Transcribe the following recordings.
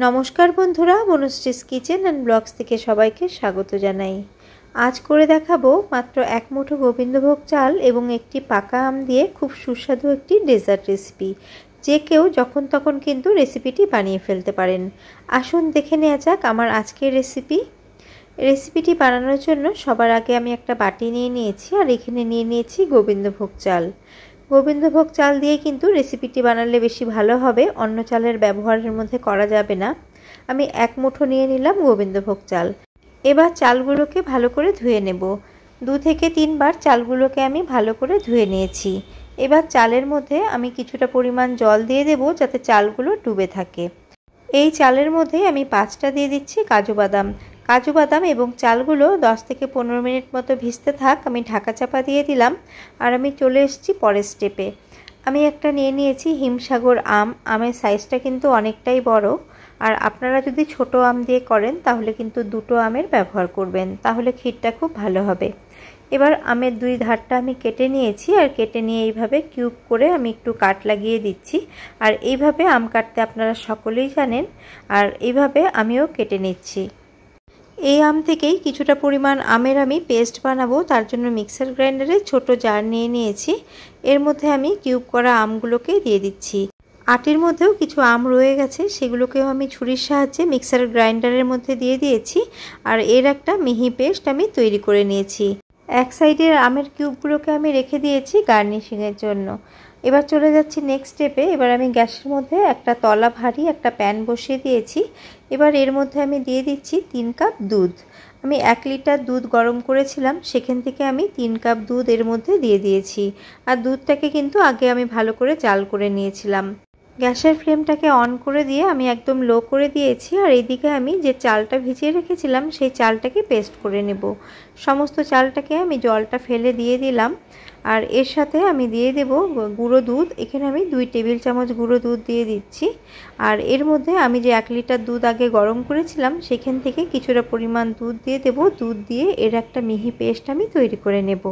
নমস্কার বন্ধুরা, বনশ্রীস kitchen and blogs থেকে সবাইকে স্বাগত জানাই। আজ করে দেখাবো মাত্র এক মুঠো গোবিন্দভোগ চাল এবং একটি পাকা আম দিয়ে খুব সুস্বাদু একটি ডেজার্ট রেসিপি। যে কেউ যখন তখন কিন্তু রেসিপিটি বানিয়ে ফেলতে পারেন। আসুন দেখে নেওয়া যাক আমার আজকের রেসিপিটি বানানোর জন্য সবার আগে আমি একটা বাটি নিয়ে নিয়েছি আর এখানে নিয়ে নিয়েছি গোবিন্দভোগ চাল। গোবিন্দভোগ চাল দিয়ে কিন্তু রেসিপিটি বানালে বেশি ভালো হবে, অন্য চালের ব্যবহারের মধ্যে করা যাবে না। আমি এক মুঠো নিয়ে নিলাম গোবিন্দভোগ চাল। এবার চালগুলোকে ভালো করে ধুয়ে নেব। 2 থেকে 3 বার চালগুলোকে আমি ভালো করে ধুয়ে নিয়েছি। এবার চালের মধ্যে আমি কিছুটা পরিমাণ জল দিয়ে দেব যাতে চালগুলো ডুবে থাকে। এই চালের মধ্যে আমি 5টা দিয়ে দিচ্ছি কাজু বাদাম এবং চালগুলো 10 থেকে 15 মিনিট মতো ভিজতে থাক। আমি ঢাকা চাপা দিয়ে দিলাম আর আমি চলে এসেছি পরের স্টেপে। আমি একটা নিয়ে নিয়েছি হিমসাগর আমের সাইজটা কিন্তু অনেকটাই বড়, আর আপনারা যদি ছোট আম দিয়ে করেন তাহলে কিন্তু 2টো আমের ব্যবহার করবেন, তাহলে ক্ষীরটা খুব ভালো হবে। এবার আমের 2 ধারটা আমি কেটে নিয়েছি আর কেটে নিয়ে এইভাবে কিউব করে আমি একটু কাট লাগিয়ে দিচ্ছি। আর এইভাবে আম কাটতে আপনারা সকলেই জানেন, আর এইভাবে আমিও কেটে নিচ্ছি। এই আম থেকেই কিছুটা পরিমাণ আমের আমি পেস্ট বানাবো, তার জন্য মিক্সার গ্রাইন্ডারে ছোট জার নিয়ে নিয়েছি। এর মধ্যে আমি কিউব করা আমগুলোকে দিয়ে দিচ্ছি। আটির মধ্যেও কিছু আম রয়ে গেছে, সেগুলোকেও আমি ছুরির সাহায্যে মিক্সার গ্রাইন্ডারের মধ্যে দিয়ে দিয়েছি আর এর একটা মিহি পেস্ট আমি তৈরি করে নিয়েছি। এক সাইডের আমের কিউবগুলোকে আমি রেখে দিয়েছি গার্নিশিংয়ের জন্য। এবার চলে যাচ্ছি নেক্সট স্টেপে। এবার আমি গ্যাসের মধ্যে একটা তলা ভারী একটা প্যান বসিয়ে দিয়েছি। এবার এর মধ্যে আমি দিয়ে দিচ্ছি 3 কাপ দুধ। আমি 1 লিটার দুধ গরম করেছিলাম, সেখান থেকে আমি 3 কাপ দুধ এর মধ্যে দিয়ে দিয়েছি। আর দুধটাকে কিন্তু আগে আমি ভালো করে জাল করে নিয়েছিলাম। গ্যাসের ফ্লেমটাকে অন করে দিয়ে আমি একদম লো করে দিয়েছি। আর এইদিকে আমি যে চালটা ভিজিয়ে রেখেছিলাম সেই চালটাকে পেস্ট করে নেব। সমস্ত চালটাকে আমি জলটা ফেলে দিয়ে দিলাম আর এর সাথে আমি দিয়ে দেব গুঁড়ো দুধ। এখানে আমি 2 টেবিল চামচ গুঁড়ো দুধ দিয়ে দিচ্ছি। আর এর মধ্যে আমি যে 1 লিটার দুধ আগে গরম করেছিলাম সেখান থেকে কিছুটা পরিমাণ দুধ দিয়ে দেব। দুধ দিয়ে এর একটা মিহি পেস্ট আমি তৈরি করে নেব।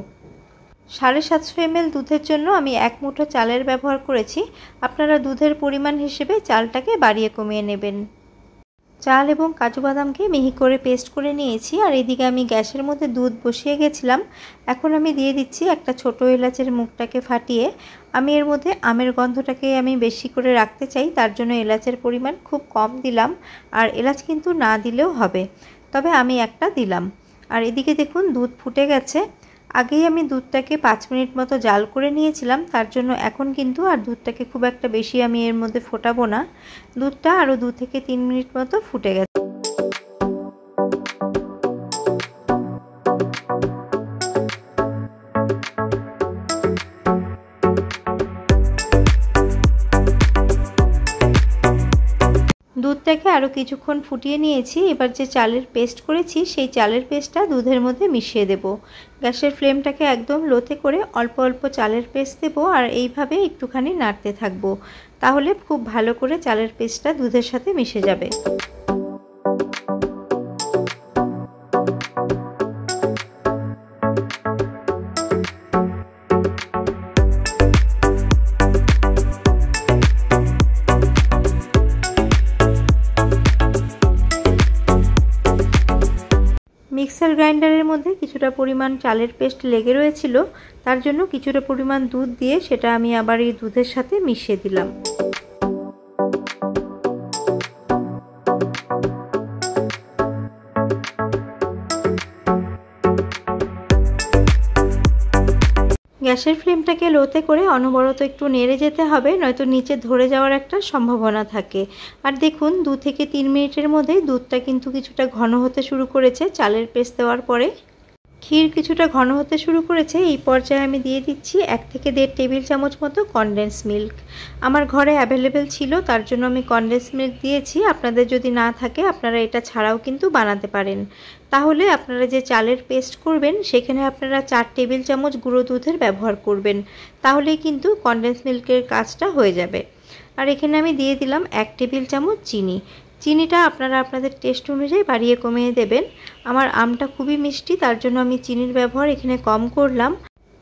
750 ml দুধের জন্য আমি 1 মুঠো চালের ব্যবহার করেছি। আপনারা দুধের পরিমাণ হিসেবে চালটাকে বাড়িয়ে কমিয়ে নেবেন। চাল এবং কাজু বাদামকে মিহি করে পেস্ট করে নিয়েছি আর এদিকে আমি গ্যাসের মধ্যে দুধ বসিয়ে গেছিলাম। এখন আমি দিয়ে দিচ্ছি একটা ছোট এলাচের মুখটাকে ফাটিয়ে। আমি এর মধ্যে আমের গন্ধটাকে আমি বেশি করে রাখতে চাই, তার জন্য এলাচের পরিমাণ খুব কম দিলাম। আর এলাচ কিন্তু না দিলেও হবে, তবে আমি একটা দিলাম। আর এদিকে দেখুন দুধ ফুটে গেছে। আগেই আমি দুধটাকে 5 মিনিট মতো জাল করে নিয়েছিলাম, তার জন্য এখন কিন্তু আর দুধটাকে খুব একটা বেশি আমি এর মধ্যে ফোটাবো না। দুধটা আরও 2 থেকে 3 মিনিট মতো ফুটে গেছে। দুধটাকে আরও কিছুক্ষণ ফুটিয়ে নিয়েছি। এবার যে চালের পেস্ট করেছি সেই চালের পেস্টটা দুধের মধ্যে মিশিয়ে দেব। গ্যাসের ফ্লেমটাকে একদম লোতে করে অল্প অল্প চালের পেস্ট দেবো আর এইভাবে একটুখানি নাড়তে থাকবো, তাহলে খুব ভালো করে চালের পেস্টটা দুধের সাথে মিশে যাবে। মিক্সার গ্রাইন্ডারের মধ্যে কিছুটা পরিমাণ চালের পেস্ট লেগে রয়েছিল, তার জন্য কিছুটা পরিমাণ দুধ দিয়ে সেটা আমি আবার এই দুধের সাথে মিশিয়ে দিলাম। গ্যাসের ফ্লেমটাকে লোতে করে অনবরত একটু নেড়ে যেতে হবে, নয়তো নিচে ধরে যাওয়ার একটা সম্ভাবনা থাকে। আর দেখুন 2 থেকে 3 মিনিটের মধ্যেই দুধটা কিন্তু কিছুটা ঘন হতে শুরু করেছে চালের পেস্ট দেওয়ার পরে। ক্ষীর কিছুটা ঘন হতে শুরু করেছে। এই পর্যায়ে আমি দিয়ে দিচ্ছি 1 থেকে 1.5 টেবিল চামচ মতো কনডেন্স মিল্ক। আমার ঘরে অ্যাভেলেবেল ছিল, তার জন্য আমি কনডেন্স মিল্ক দিয়েছি। আপনাদের যদি না থাকে আপনারা এটা ছাড়াও কিন্তু বানাতে পারেন। তাহলে আপনারা যে চালের পেস্ট করবেন সেখানে আপনারা 4 টেবিল চামচ গুঁড়ো দুধের ব্যবহার করবেন, তাহলেই কিন্তু কনডেন্স মিল্কের কাজটা হয়ে যাবে। আর এখানে আমি দিয়ে দিলাম 1 টেবিল চামচ চিনি। চিনিটা আপনারা আপনাদের টেস্ট অনুযায়ী বাড়িয়ে কমিয়ে দেবেন। আমার আমটা খুবই মিষ্টি, তার জন্য আমি চিনির ব্যবহার এখানে কম করলাম।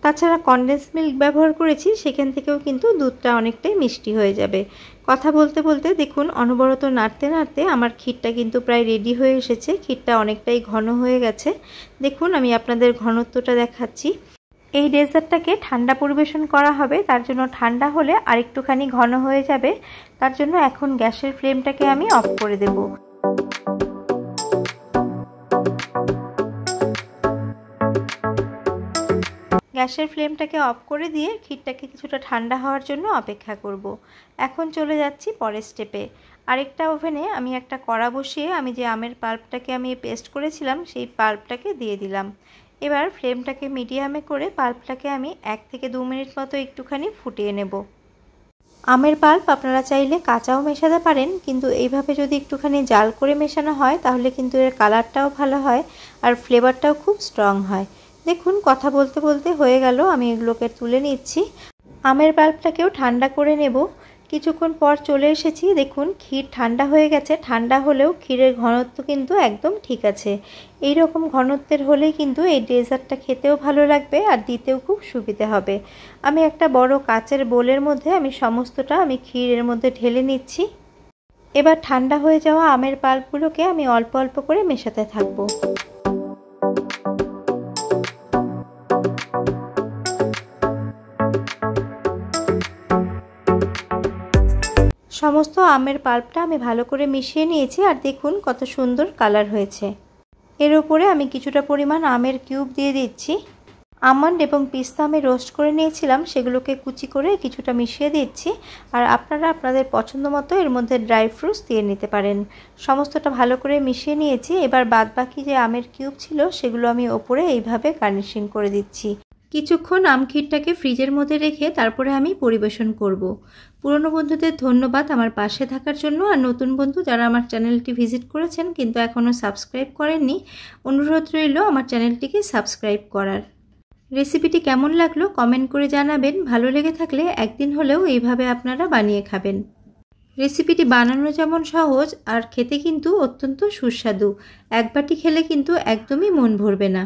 তাছাড়া কনডেন্স মিল্ক ব্যবহার করেছি, সেখান থেকেও কিন্তু দুধটা অনেকটাই মিষ্টি হয়ে যাবে। কথা বলতে বলতে দেখুন অনবরত নাড়তে নাড়তে আমার ক্ষীরটা কিন্তু প্রায় রেডি হয়ে এসেছে। ক্ষীরটা অনেকটাই ঘন হয়ে গেছে। দেখুন আমি আপনাদের ঘনত্বটা দেখাচ্ছি। এই ডেজার্টটাকে ঠান্ডা পরিবেশন করা হবে, তার জন্য ঠান্ডা হলে আরেকটুখানি ঘন হয়ে যাবে। তার জন্য এখন গ্যাসের ফ্লেমটাকে আমি অফ করে দেব। গ্যাসের ফ্লেমটাকে অফ করে দিয়ে ক্ষীরটাকে কিছুটা ঠান্ডা হওয়ার জন্য অপেক্ষা করব। এখন চলে যাচ্ছি পরের স্টেপে। আরেকটা ওভেনে আমি একটা কড়া বসিয়ে আমি যে আমের পাল্পটাকে আমি পেস্ট করেছিলাম সেই পাল্পটাকে দিয়ে দিলাম। এবার ফ্লেমটাকে মিডিয়ামে করে পাল্পটাকে আমি 1 থেকে 2 মিনিট মতো একটুখানি ফুটিয়ে নেব। আমের পাল্প আপনারা চাইলে কাঁচাও মেশাতে পারেন, কিন্তু এইভাবে যদি একটুখানি জাল করে মেশানো হয় তাহলে কিন্তু এর কালারটাও ভালো হয় আর ফ্লেভারটাও খুব স্ট্রং হয়। দেখুন কথা বলতে বলতে হয়ে গেল, আমি এগুলোকে তুলে নিচ্ছি। আমের পাল্পটাকেও ঠান্ডা করে নেব। কিছুক্ষণ পর চলে এসেছি। দেখুন ক্ষীর ঠান্ডা হয়ে গেছে। ঠান্ডা হলেও ক্ষীরের ঘনত্ব কিন্তু একদম ঠিক আছে। এই রকম ঘনত্বের হলেই কিন্তু এই ডেজার্টটা খেতেও ভালো লাগবে আর দিতেও খুব সুবিধা হবে। আমি একটা বড় কাচের বোলের মধ্যে আমি সমস্তটা ক্ষীরের মধ্যে ঢেলে নিচ্ছি। এবার ঠান্ডা হয়ে যাওয়া আমের পাল্পগুলোকে আমি অল্প অল্প করে মেশাতে থাকবো। সমস্ত আমের পাল্পটা আমি ভালো করে মিশিয়ে নিয়েছি আর দেখুন কত সুন্দর কালার হয়েছে। এর উপরে আমি কিছুটা পরিমাণ আমের কিউব দিয়ে দিচ্ছি। আমন্ড এবং পিস্তা আমি রোস্ট করে নিয়েছিলাম, সেগুলোকে কুচি করে কিছুটা মিশিয়ে দিচ্ছি। আর আপনারা আপনাদের পছন্দ মতো এর মধ্যে ড্রাই ফ্রুটস দিয়ে নিতে পারেন। সমস্তটা ভালো করে মিশিয়ে নিয়েছি। এবার বাদবাকি যে আমের কিউব ছিল সেগুলো আমি ওপরে এইভাবে গার্নিশিং করে দিচ্ছি। কিছুক্ষণ আম ক্ষীরটাকে ফ্রিজের মধ্যে রেখে তারপরে আমি পরিবেশন করব। পুরনো বন্ধুদের ধন্যবাদ আমার পাশে থাকার জন্য। আর নতুন বন্ধু যারা আমার চ্যানেলটি ভিজিট করেছেন কিন্তু এখনও সাবস্ক্রাইব করেননি, অনুরোধ রইল আমার চ্যানেলটিকে সাবস্ক্রাইব করার। রেসিপিটি কেমন লাগলো কমেন্ট করে জানাবেন। ভালো লেগে থাকলে একদিন হলেও এইভাবে আপনারা বানিয়ে খাবেন। রেসিপিটি বানানো যেমন সহজ আর খেতে কিন্তু অত্যন্ত সুস্বাদু। এক বাটি খেলে কিন্তু একদমই মন ভরবে না।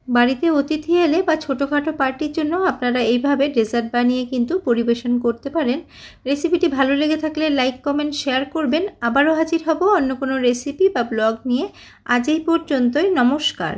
বাড়িতে অতিথি এলে বা ছোটোখাটো পার্টির জন্য আপনারা এইভাবে ডেজার্ট বানিয়ে কিন্তু পরিবেশন করতে পারেন। রেসিপিটি ভালো লেগে থাকলে লাইক কমেন্ট শেয়ার করবেন। আবারও হাজির হব অন্য কোনো রেসিপি বা ব্লগ নিয়ে। আজ এই পর্যন্তই। নমস্কার।